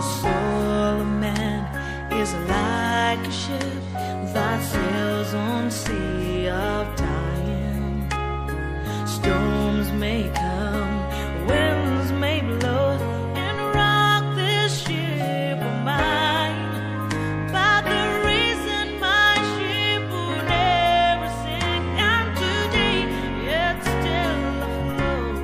soul of man is like a ship that sails on sea of time. Storms may come, winds may blow, and rock this ship of mine. But the reason my ship will never sink, and today it's still afloat.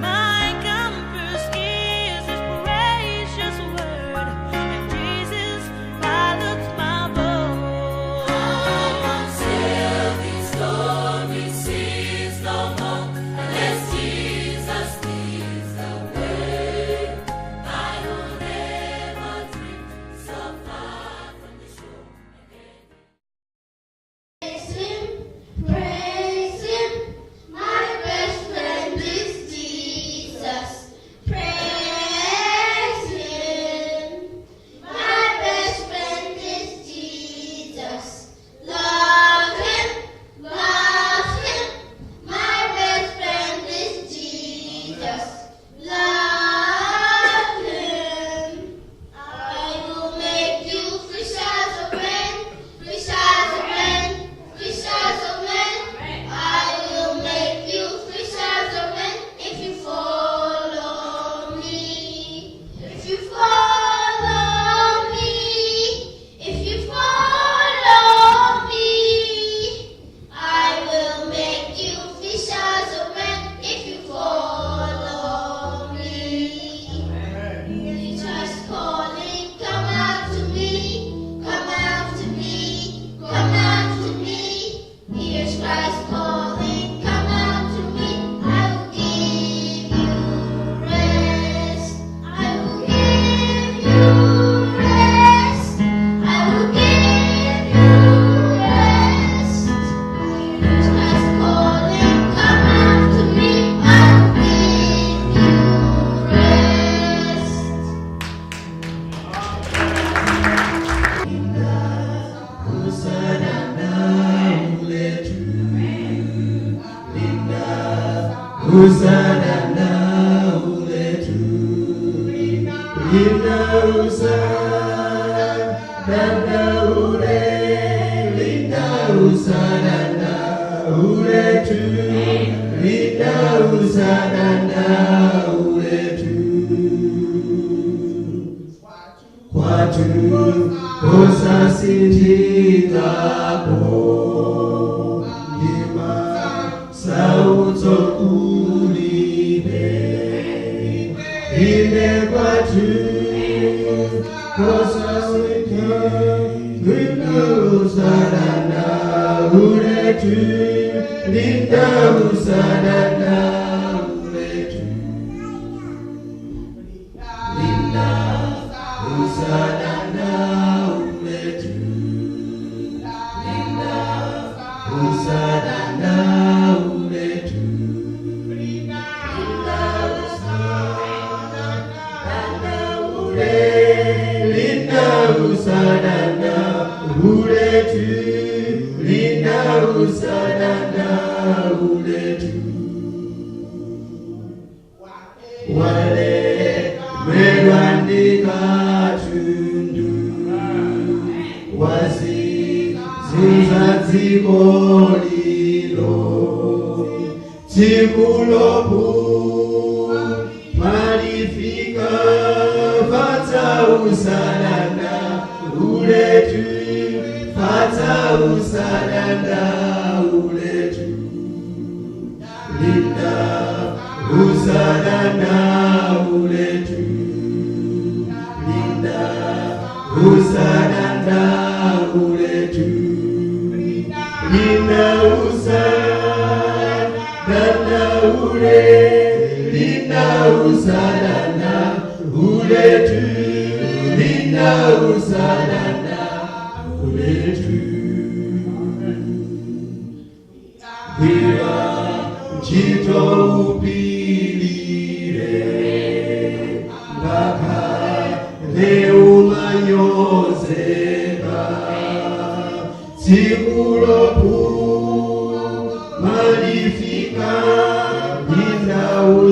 My compass is His precious word, and Jesus pilots my boat. I'll sail these stormy seas no more, unless Jesus leads the way. I will never drift so far from the shore again. Praise Him, my best friend is Jesus. Praise Him, my best friend is Jesus. Love Him, my best friend is Jesus. Love Him. I will make you fishers of men, fishers of men, fishers of men. I will make you fishers of men if you follow me. If you follow me, if you follow me, I will make you fishers of men if you follow me. Jesus calling, come after me, come after me, come after me. Here's Christ calling, come after me. I will give you rest. I will give you rest. I will give you rest. Here's Christ calling, come after me. I will give you rest.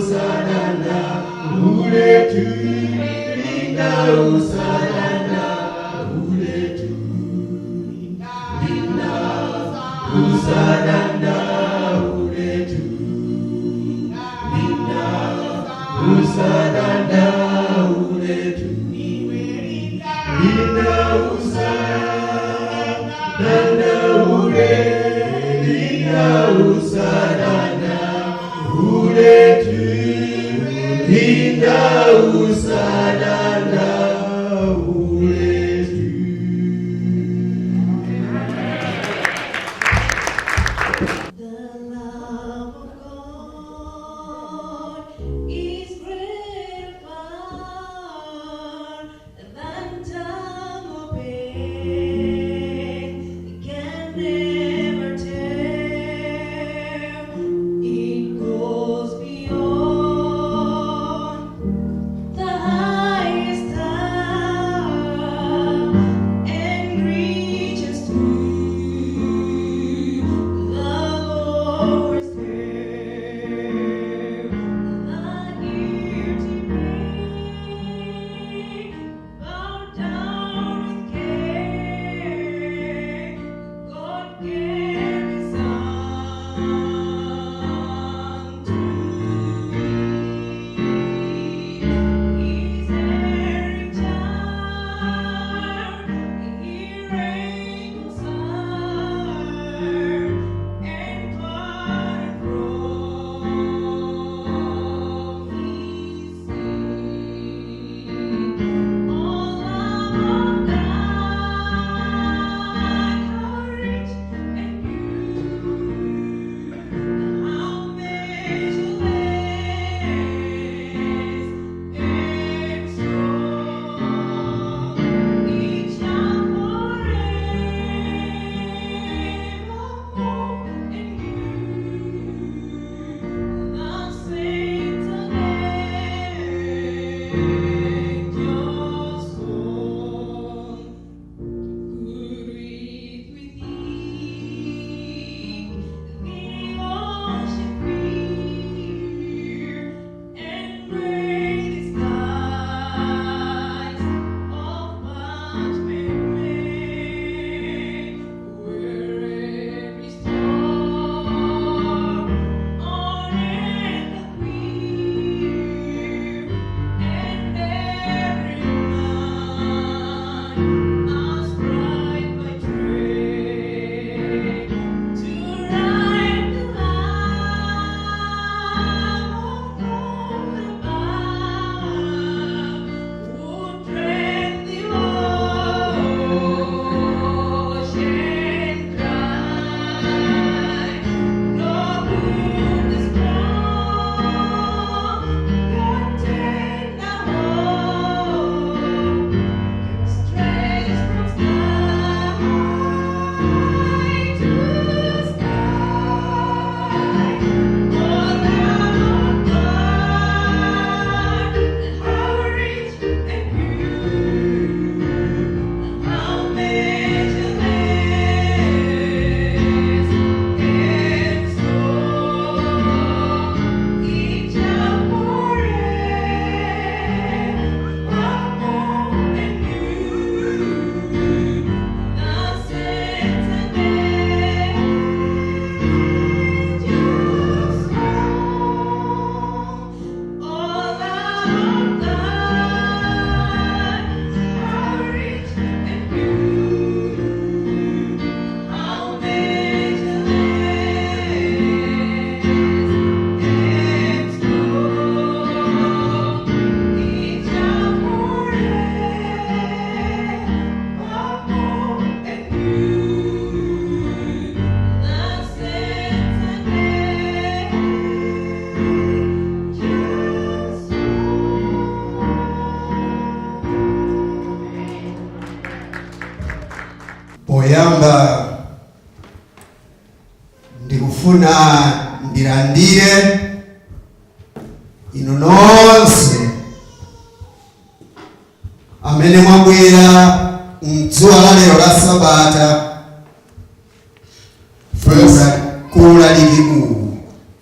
Usanana, ule tu, Oyamba ndikufuna ndilandire inu nonse amene mwabwera mdzuwa la lero la Sabata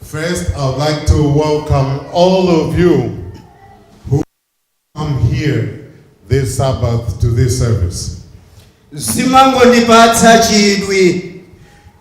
First, I would like to welcome all of you who come here this Sabbath to this service. Zimangondipatsa chidwi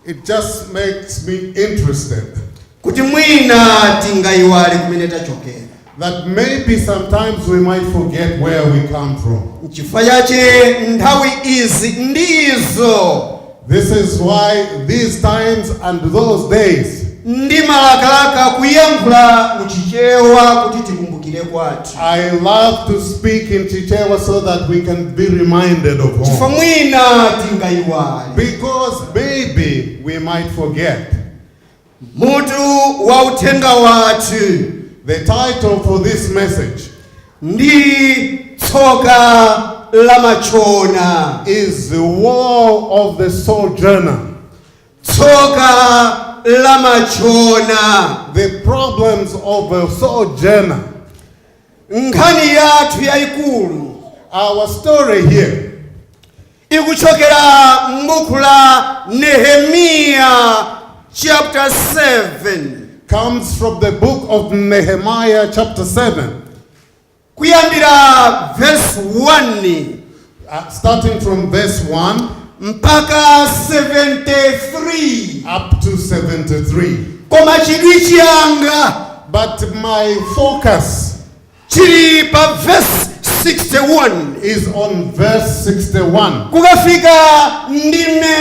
It just makes me interested kuti mwina tingayiwale kumene tachokera. that maybe sometimes we might forget where we come from. Chifukwa chache nthawi izi ndizo This is why these times and those days ndimalakalaka kuyankhula muchichewa kuti tikumbukire kwathu. I love to speak in Chichewa so that we can be reminded of Chifukwa home. mwina tingayiwale. Because maybe we might forget. Mutu wa uthenga wathu The title for this message ndi tsoka la machona. is The War of the Sojourner. Tsoka la machona. The problems of a sojourner. Nkhani yathu yayikulu Our story here ikuchokera m'buku la Nehemiya chapter 7 comes from the book of Nehemiah chapter 7, kuyambira verse 1 starting from verse 1 mpaka 73. up to 73. Koma chidwi changa But my focus chili pa verse 61 is on verse 61 kukafika ndime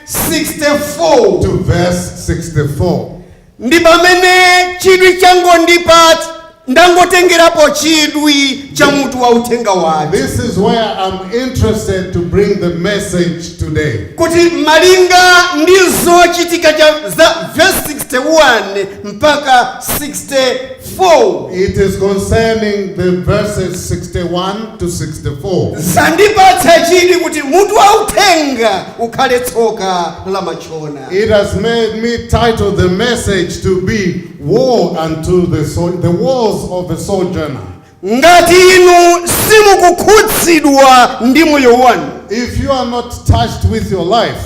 64. to verse 64. Ndi pamene chidwi chango ndipati ndangotengerapo chidwi cha mutu wa uthenga wake This is where I'm interested to bring the message today. kuti malinga ndi zochitika za verse 61 mpaka 64 It is concerning the verses 61 to 64. zandipatsa chidwi kuti mutu wa uthenga ukhale tsoka la machona. It has made me title the message to be War unto the Wars of a Sojourner. Ngati inu simukukhudzidwa ndi moyo wanu, If you are not touched with your life,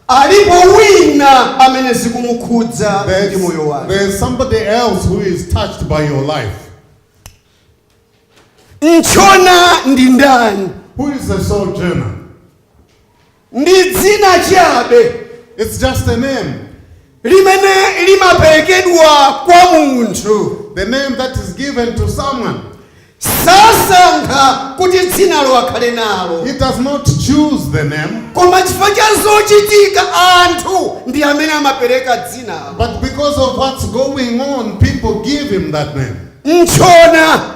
alipo wina amene zikumukhudza ndi moyo wanu. there's somebody else who is touched by your life. Mchona ndi ndani? Who is a sojourner? Ndi dzina chabe It's just a name. limene limaperekedwa kwa munthu. The name that is given to someone. Sasankha kuti dzinalo akhale nalo. He does not choose the name, Koma chifukwa cha zochitika anthu ndi amene amapereka dzinalo. but because of what's going on, people give him that name. Mchona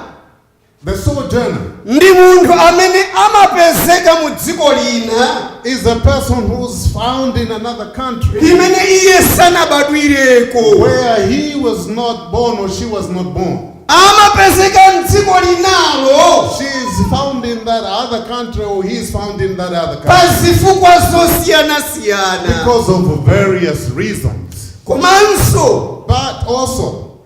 The sojourner ndi munthu amene amapezeka mu dziko lina is a person who's found in another country limene iye sanabadwireko. where he was not born or she was not born. Amapezeka mdziko linalo She is found in that other country or he is found in that other pa country zifukwa zosiyana-siyana. because of various reasons. Komanso But also,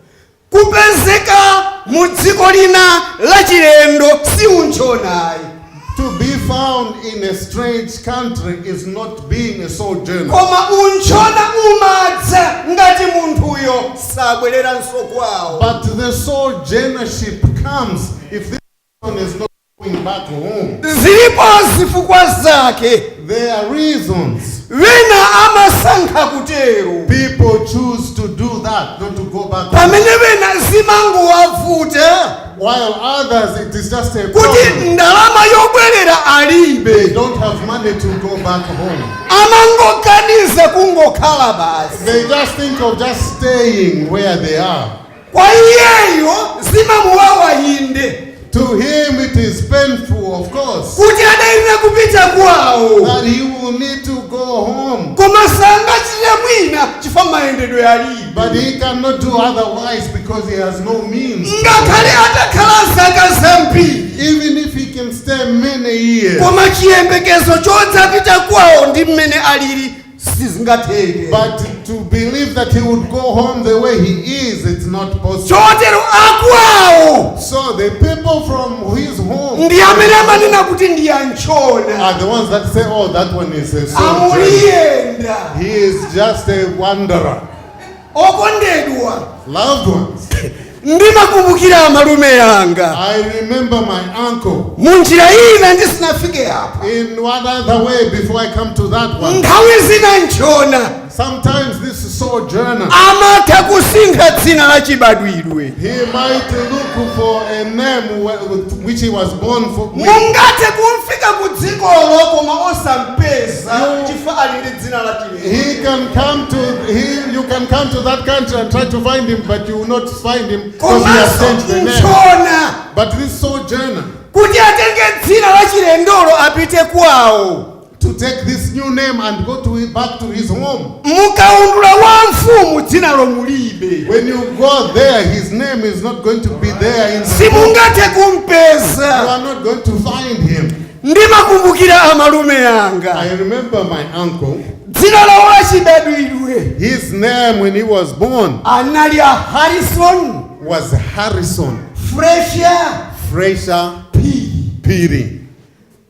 kupezeka mu dziko lina lachilendo si unchonayi. to be found in a strange country is not being a sojourner. Koma unchona umadza ngati munthuyo sabwereranso kwawo. But the sojournership comes if this person is not going back home. Zilipo zifukwa zake. There are reasons. Wina amasankha kutero. People choose to do that, not to go back home. Pamene wina zimangowavuta While others, it is just a kuti problem. ndalama yobwerera alibe. They don't have money to go back home. Amangoganiza kungokhala basi. They just think of just staying where they are. Kwa iyeyo zimamuwawa inde To him, it is painful, of course, kuti adayenera kupita kwawo. that he will need to go home. Koma sangachite mwina chifukwa mayendedwe alibe. But he cannot do otherwise because he has no means. Ngakhale atakhala zaka zambiri. Even if he can stay many years. Koma chiyembekezo chodzapita kwawo ndi mmene alili sizingatheke. But to believe that he would go home the way he is, it's not possible. Chotero akwawo So the people from his home ndi amene amanena kuti ndi anchona. are the ones that say, oh, that one is a sojourner. Amuliyenda. He is just a wanderer. Okondedwa. Loved ones. ndimakumbukira malume yanga I remember my uncle. munjira ina ndisinafike apo In one other way, before I come to that one, nthawi zina nchona sometimes this sojourner, amatha kusintha dzina la chibadwidwe he might look for a name with which he was born for. mungathe kumfika ku dzikolo koma osampeza chifukwa ali ndi dzina la chilendo. You can come to that country and try to find him, but you will not find him because he has komanso changed the name. nchona But this sojourner, kuti atenge dzina la chilendolo apite kwawo to take this new name and go back to his home. mukaundula wa mfumu dzinalo mulibe When you go there, his name is not going to be there in the book. simungathe You kumpeza. are not going to find him. ndimakumbukira amalume yanga I remember my uncle. dzina lawo la chibadwidwe His name when he was born anali a Harrison was Harrison Fraser P. Piri.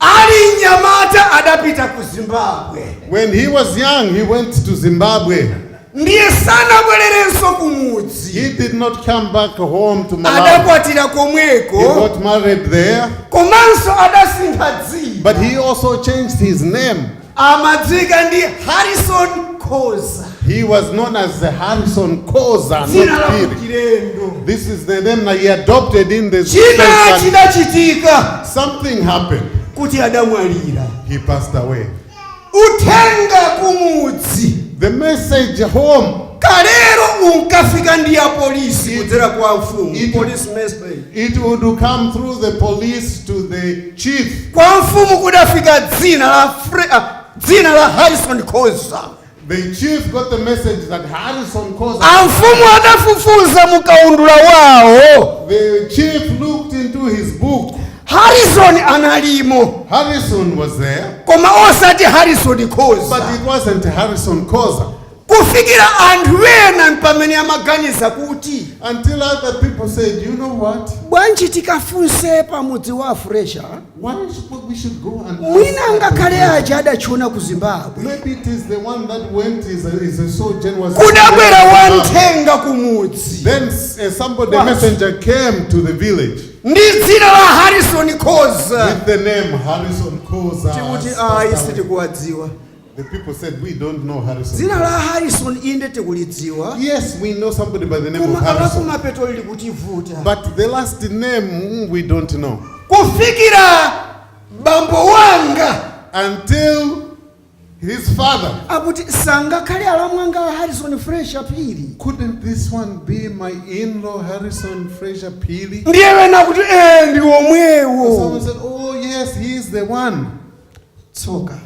ali nyamata adapita ku Zimbabwe When he was young, he went to Zimbabwe. ndiye sanabwererenso ku mudzi He did not come back home to Malawi. adakwatira He komweko got married there, komanso adasintha dzina but he also changed his name. amadzika ndi Harrison Khoza He was known as the Harrison Khoza, dzina not la Piri. kuchilendo. This is the name that he adopted in the china States, and chidachitika something happened. kuti adamwalira He passed away. uthenga kumudzi The message home, kalero unkafika ndi ya polisi kudzera kwa mfumu It- police message it would come through the police to the chief. kwa mfumu kudafika dzina la Harrison Khoza. The chief got the message that Harrison Khoza. amfumu adafufuza mukaundula wawo The chief looked into his book. Harrison analimo Harrison was there, koma osati Harrison but Khoza it wasn't Harrison Khoza. kufikira anthu ena pamene amaganiza kuti Until other people said, you know what? bwanji tikafunse pamudzi wa Fraser Why we should go and mwina ask ngakhale that aja adachiona ku Zimbabwe maybe it is the one that went is a sojourner was. kudabwera wamthenga kumudzi Then somebody, a What? messenger came to the village ndi dzina la Harrison Khoza with the name Harrison Khoza. tikuti has ayi passed away. sitikuwadziwa The people said, we don't know Harrison dzina la Khoza. Harrison inde tikulidziwa Yes, we know somebody by the name of koma Harrison. alakumapeto lili kutivuta But the last name, we don't know. kufikira bambo wanga Until his father. akuti sangakhale alamwanga Harrison Fraser Phiri Couldn't this one be my in-law, Harrison Fraser Pili? ndiye wena kuti ndi Someone omwewo said, oh yes, he is the one. tsoka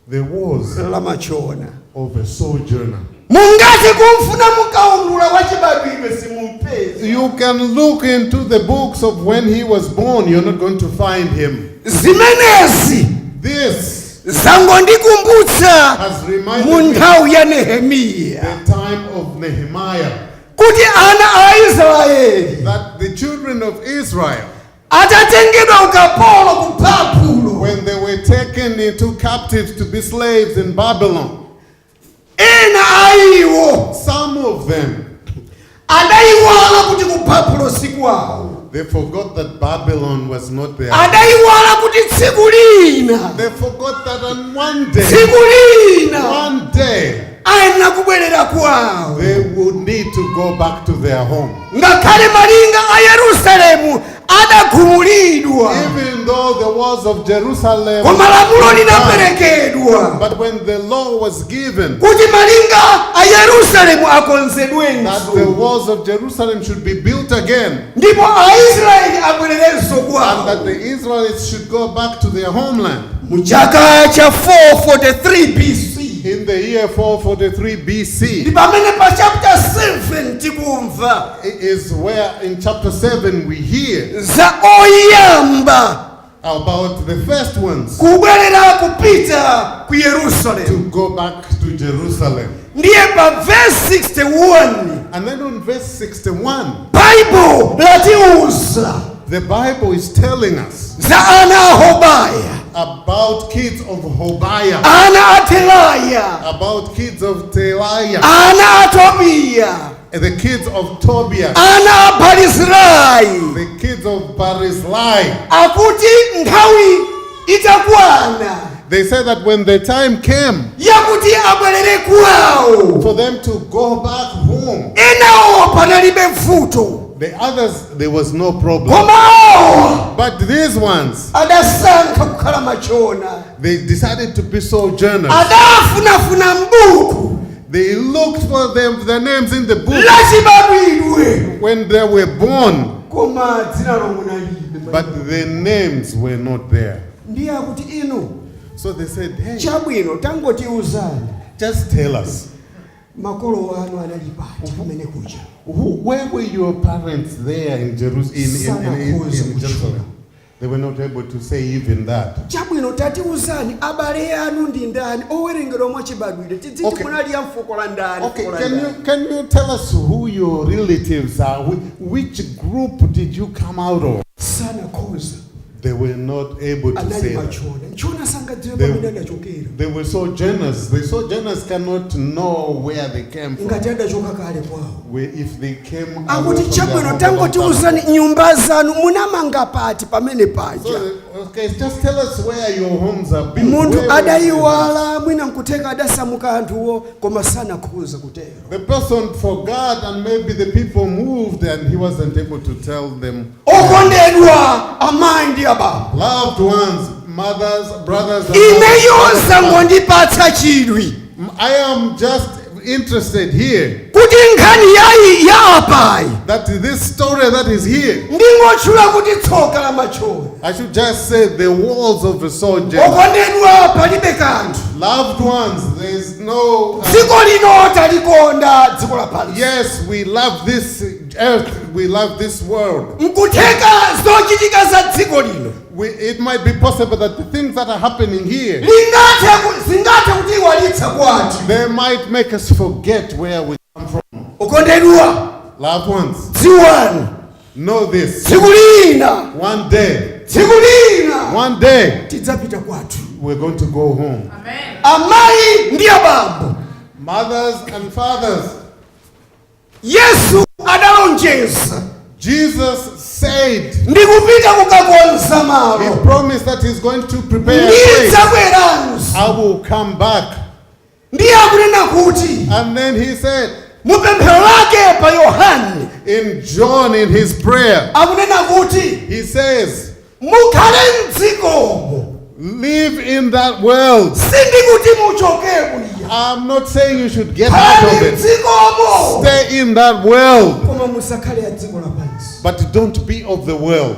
There was lamachona of a sojourner. mungati kumfuna mukaundula wa chibadwidwe simumpeza You can look into the books of when he was born. You're not going to find him. zimenezi This zangondikumbutsa has reminded mu me nthawi ya Nehemiya the time of Nehemiah, kuti ana a Israeli that the children of Israel, atatengedwa ukapolo ku Babulo when they were taken into captives to be slaves in Babylon, ena aiwo some of them, adayiwala kuti ku Babulo sikwawo they forgot that Babylon was not there. adayiwala kuti tsiku lina They forgot that on one day, tsiku lina one day, ayenera kubwerera kwawo they would need to go back to their home. ngakhale malinga a Yerusalemu adakhumulidwa Even though the walls of Jerusalem, koma lamulo linaperekedwa but when the law was given kuti malinga a Yerusalemu that the akonzedwenso walls of Jerusalem should be built again, ndipo Aisraeli abwererenso and kwawo that the Israelites should go back to their homeland. mu chaka cha 443 BC In the year 443 BC ndi pamene pa chapter 7 tikumva is where in chapter 7 we hear za oyamba about the first ones kubwerera kupita ku Yerusalemu to go back to Jerusalem. ndiye pa verse 61 And then on verse 61, Bible latiuza the Bible is telling us za ana a Hobaya about kids of Hobaiah, ana a Telaya about kids of Teliah, ana a Tobiya the kids of Tobiah, ana a Barizilai, the kids of Barizilai. akuti nthawi itakwana They said that when the time came yakuti abwerere kwawo, for them to go back home, enawo panalibe mvuto, the others, there was no problem. komawo But these ones, adasankha kukhala machona, they decided to be sojourners. adafunafuna mbuku They looked for their names in the book lachibadwidwe, when they were born, koma dzina lomwe nalibe. but their names were not there. Ndiye akuti inu So they said, hey, chabwino tangotiuzani just tell us, makolo anu anali pati pamene kuja. where were your parents there in Jerusalem? They were not able to say even that. Chabwino tatiuzani abale anu ndi ndani owerengedwa mwa chibadwire tidziti Okay. munali ya mfuko la ndani. Okay, fuko la ndani. can you tell us who your relatives are? Which group did you come out of? Sana khoza They were not able to anali say that. machona nchona sangadziwe They- pamene adachokera They were sojourners. The sojourners cannot know where they came from. ngati adachoka kale kwawo. If they came away Akuti from chabwino their home, tangotiuzani nyumba zanu munamanga pati pamene paja. So, okay, just tell us where your homes are built. Munthu Where were you? adayiwala mwina nkuteka adasamuka anthuwo koma sana khuza kutero. The person forgot, and maybe the people moved, and he wasn't able to tell them. Okondedwa amayi ndi ababa, Loved ones, mothers, brothers, and ine mothers. yonse ngondipatsa chidwi I am just interested here kuti nkhani yayi ya apayi that this story that is here, ndingotchula kuti tsoka la machona. I should just say the walls of a soldier. Okondedwa palibe kanthu, Loved ones, there's no. dziko lino talikonda dziko lapansi. Yes, we love this earth, we love this world. Nkutheka zochitika za dziko lino It might be possible that the things that are happening here, zingathe kutiyiwalitsa kwathu. they might make us forget where we come from. Okondedwa Loved ones, dziwani know this. tsiku lina One day, tsiku lina tidzapita kwathu. we're going to go home. Amayi ndi abambo, Mothers and fathers, Yesu adalonjeza Jesus said, ndikupita kukakonza he malo, promised that he's going to prepare a place. ndidzabweranso. I will come back. Ndiye akunena kuti And then he said, mupemphero lake pa Yohane in John, in his prayer, akunena kuti he says, mukhale mdzikomo, live in that world. sindikuti muchoke kuya, I'm not saying you should get out khalani of it. mdzikomo Stay in that world, koma musakhale ya dziko lapansi. but don't be of the world.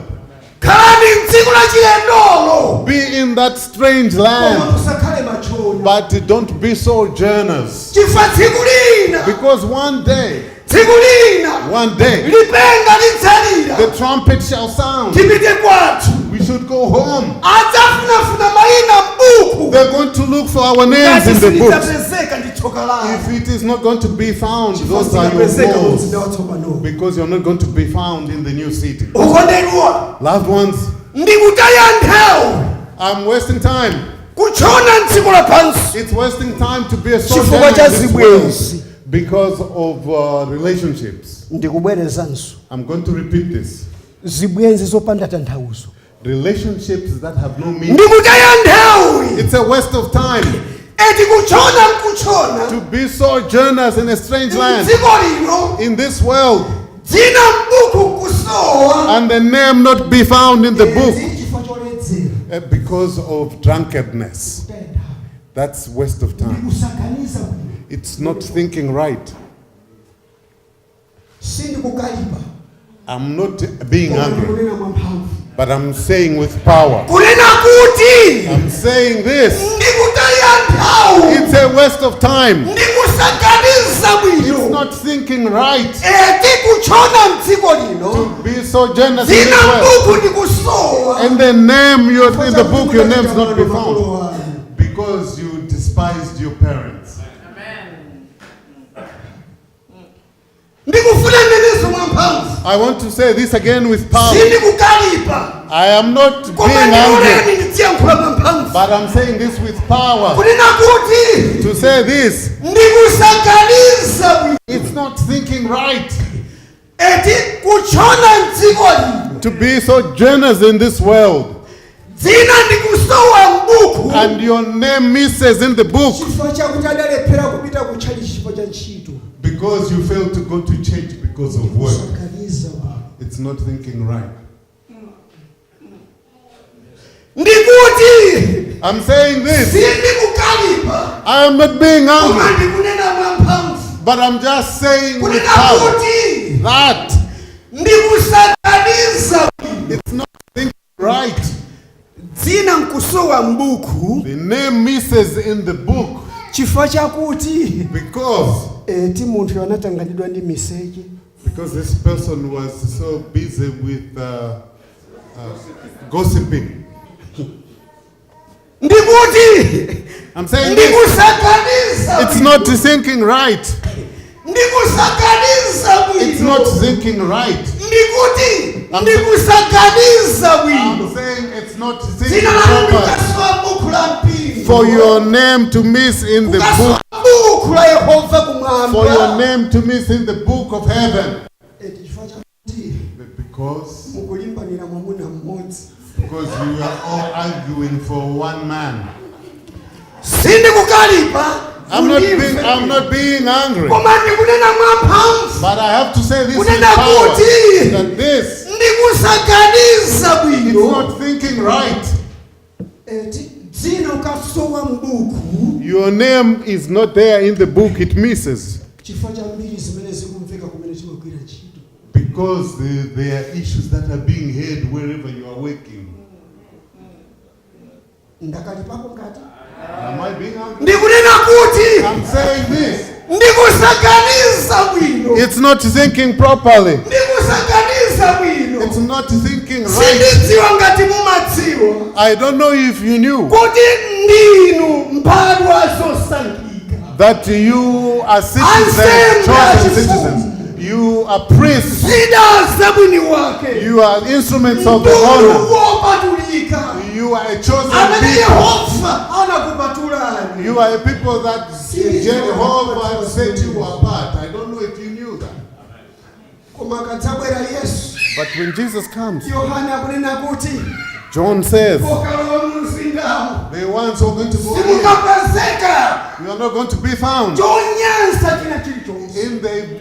Khalani mdziko la chilendolo Be in that strange koma land, musakhale machona. but don't be sojourners. Chifukwa tsiku lina, Because one day, tsiku lina lipenga lidzalira, the trumpet shall sound. tipite kwathu. We should go home. Adzafunafuna mayina m'buku They're going to look for our names ngati in the books. silidzapezeka ndi tsoka lawo. If it is not going to be found, Chifukwa those are your silidzapezeka mu mzinda walls. watsopano. Because you're not going to be found in the new city. Okondedwa Loved ones, ndikutaya nthawi I'm wasting time. kuchona mdziko lapansi It's wasting time to be a chifukwa sojourner cha in this world zibwenzi. because of relationships. Ndikubwerezanso I'm going to repeat this. zibwenzi zopanda tanthauzo. Relationships that have no meaning. Ndikutaya nthawi It's a waste of time eti kuchona nkuchona to be sojourners in a strange land, dziko lino in this world, dzina m'buku kusowa and the name not be found in the book chifukwa choledzera because of drunkenness. kutaya nthawi. That's waste of time. Ndikusaganiza bwino It's not thinking right. sindikukalipa I'm not being koma angry, ndikunena mwamphamvu but I'm saying with power. kunena kuti I'm saying this. ndikutaya nthawi It's a waste of time. ndikusaganiza It's bwino not thinking right eti kuchona mdziko lino to be sojourners in dzina this world. m'buku ndikusowa And the name you're in the book, your name's not be Makolo found wanu. because you despised your parents. ndikufuna nenezo mwamphamvu I want to say this again with power. sindikukalipa I am not being koma angry, ndiloleni ndidziyankhula mwamphamvu but I'm saying this with power. kunena kuti To say this, ndikusaganiza bwino it's not thinking thinking right. eti kuchona mdziko lino To be so generous in this world. dzina ndikusowa m'buku And your name misses in the book chifukwa chakuti adalephera kupita kutchali chifukwa cha ntchito because you failed to go to church because of work. kusakaniza It's not thinking right. ndikuti I'm saying this. sindikukalipa I am not being koma angry, ndikunena mwamphamvu but I'm just saying with kunena power kuti that ndikusakaniza it's not thinking right. dzina nkusowa m'buku The name misses in the book chifukwa chakuti because eti munthu anatanganidwa ndi miseche this person was so busy with gossiping. ndikuti I'm saying this. ndikusakaniza It's not thinking right. ndikusakaniza It's bwino not thinking right. ndikuti ndikusakaniza bwino I'm saying it's not thinking dzina lanu proper. likasowa m'buku la mpingo For your name to miss in the kukasowa book. m'buku la yehova For your kumwamba name to miss in the book of heaven. eti chifukwa chakuti Because mukulimbanira mwamuna mmodzi you are all arguing for one man. sindikukalipa I'm not being angry. koma ndikunena mwamphamvu But I have to say this with kunena power. kuti That this ndikusakaniza it's bwino not thinking right. eti dzina ukasowa m'buku Your name is not there in the book, it misses. chifukwa cha mbiri zimene zikumveka kumene timagwira ntchito Because there are issues that are being heard wherever you are working. ndakalipako ngati Am I being angry? ndikunena kuti I'm saying this. ndikusakaniza bwino It's not thinking properly. ndikusakaniza bwino It's not thinking right. sindidziwa ngati mumadziwa I don't know if you knew kuti ndinu mbadwa zosankhika that you are citizens, chosen citizens. You are priests. zida za mwini wake You are instruments of the honor. mtundu wopatulika You are a chosen amene people. yehova anakupatulani You are a people that Jehovah has set you apart. I don't know if you knew that. koma akadzabwera yesu But when Jesus comes, yohana akunena kuti John says, pokalowa mumzindawo the ones who are going to go in, simukapezeka you are not going to be found. chonyansa china chilichonse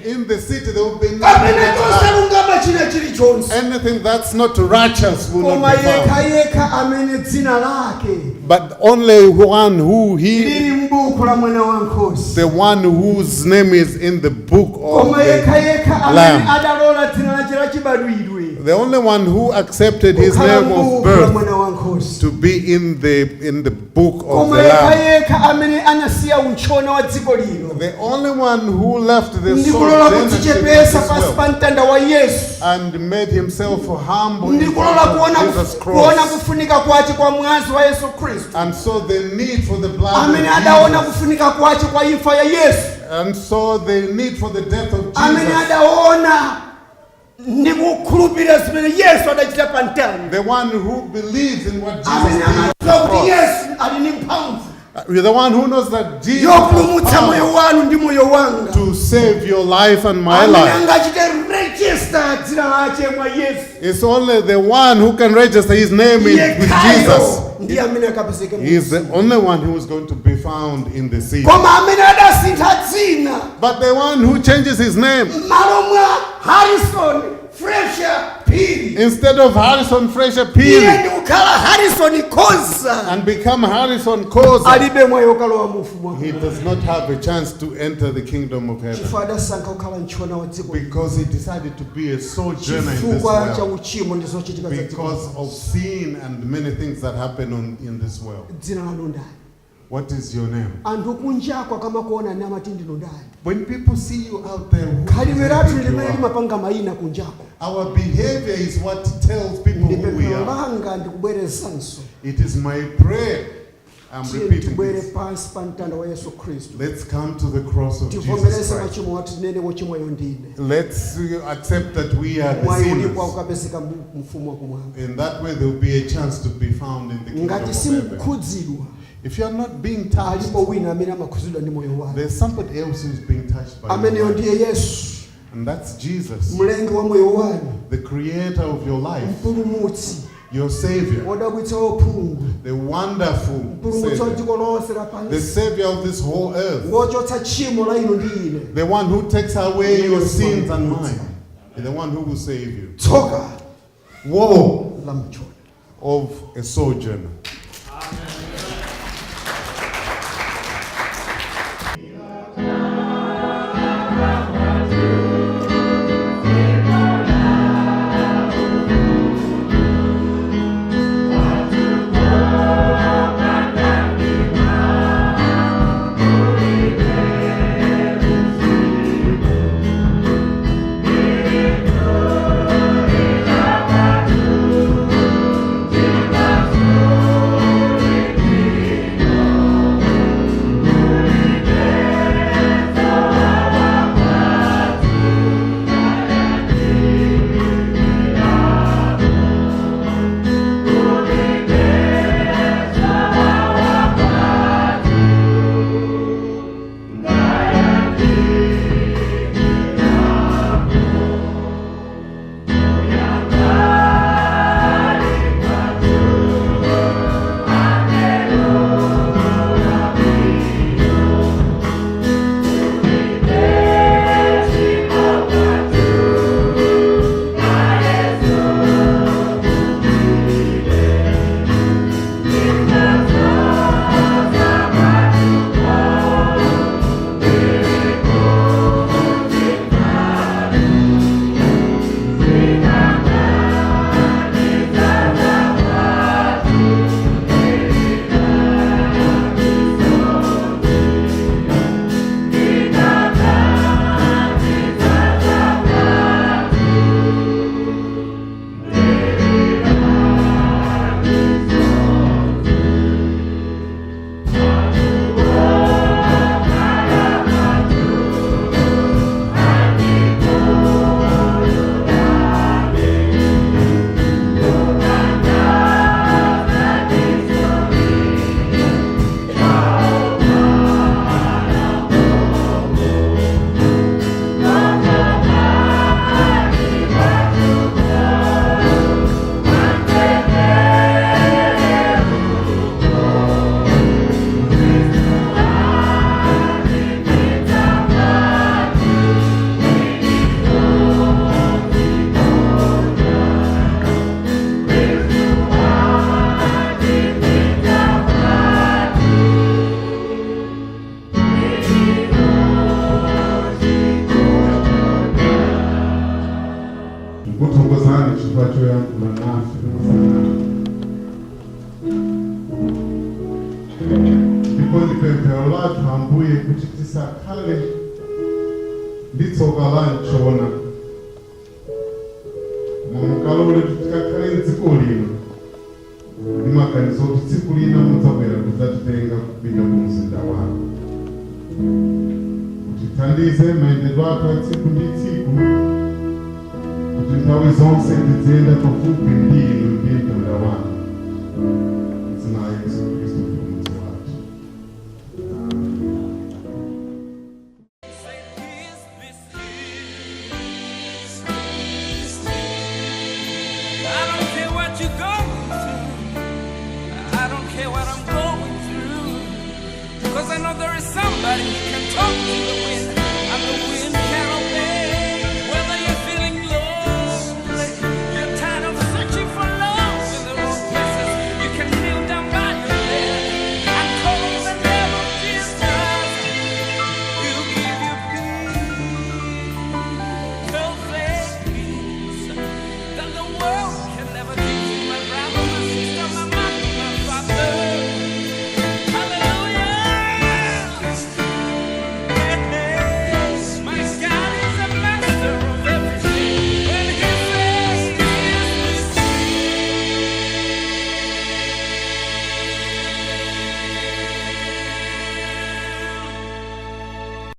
In the city there will be kapena nothing, chosalungama china chilichonse anything that's not righteous will koma not be found. yekha amene dzina lake But only one who he, lili m'buku la mwana wankhosa the one whose name is in the book of koma yekha amene Lamb. adalola dzina lake lachibadwidwe The only one who accepted his kukhala name of m'buku la birth mwana wankhosa to be in the book of koma the Lamb. yekha amene anasiya utsono wa dziko lino The only one who left the ndikulola soul kudzichepesa pansi pa mtanda wa yesu and made himself humble in ndikulola front kuona of Jesus' kuona cross. kufunika kwace kwa mwazi wa yesu khristu And so the need for the blood amene of adaona Jesus. kufunika kwace kwa imfa ya yesu And so the need for the death of amene Jesus. adaona ndi kukhulupirira zimene yesu adachita pa mtanda The one who believes in what Jesus amene did on amadziwa the kuti cross. yesu ali ndi mphamvu You're the one who knows that Jesus yopulumutsa has moyo power wanu ndi moyo wanga to save your life and my amene life. angachite register dzina lake mwa yesu It's only the one who can register his name with Jesus. yekhayo ndi amene akapezeke He is the only one who is going to be found in the city. koma amene adasintha dzina But the one who changes his name, m'malo mwa harrison fresher pili instead of Harrison Fresher iye Peely, ndi kukhala harrison khoza and become Harrison Koza, alibe mwayi wokalowa mu ufumu wake he does not have a chance to enter the kingdom of heaven. chifukwa adasankha kukhala mtsogoleri wa dziko Because he decided to be a sojourner in this chifukwa cha world. uchimo ndi zochitika za dziko Because of sin and many things that happen in this world. dzina lanu ndani What is your name? anthu kunjako akamakuona ni amati ndinu ndani When people see you out there, who khalidwe do you lathu think you limene are? limapanga mayina kunjako Our behavior is what tells people ndi who we pemphero are. langa ndikubwerezanso It is my prayer. I'm tiye repeating tibwere this. pansi pa mtanda wa yesu khristu Let's come to the cross of Jesus tivomereze Christ. machimo athu tinene wochimwayo ndine Let's accept that we are the mwayi sinners. ulipo ukapezeka mfumu wakumwamba In that way, there will be a chance to be found in the kingdom ngati of heaven. simukhudzidwa If you are not being touched, alipo wina amene amakhudzidwa ndi moyo wake there's somebody else who's being touched by ameneyo your life. ndiye yesu And that's Jesus, mulengi wa moyo wanu, the creator of your life, mpulumutsi your savior, wodabwitsa ophungu, the wonderful mpulumutsi wa savior, dziko lonse the lapansi, savior of this whole earth, wochotsa tchimo la inu ndi ine, the one who takes away your sins and mine, the one who will save you. tsoka Woe la mchona. of a sojourner. Kutongozani chipacho yangu na nafsi ndikondi pemphero lathu Ambuye kuti tisakhale ndi tsoka lanchona mukalole kuti tikakhale m'dziko lino ndi maganizo kuti tsiku lina mudzabwera kudzatitenga kupita ku mzinda wanu, kuti tithandize mayendedwe athu a tsiku ndi tsiku, kuti nthawi zonse tiziyenda pafupi ndi inu ndi mtanda wanu. Dzina la Yesu.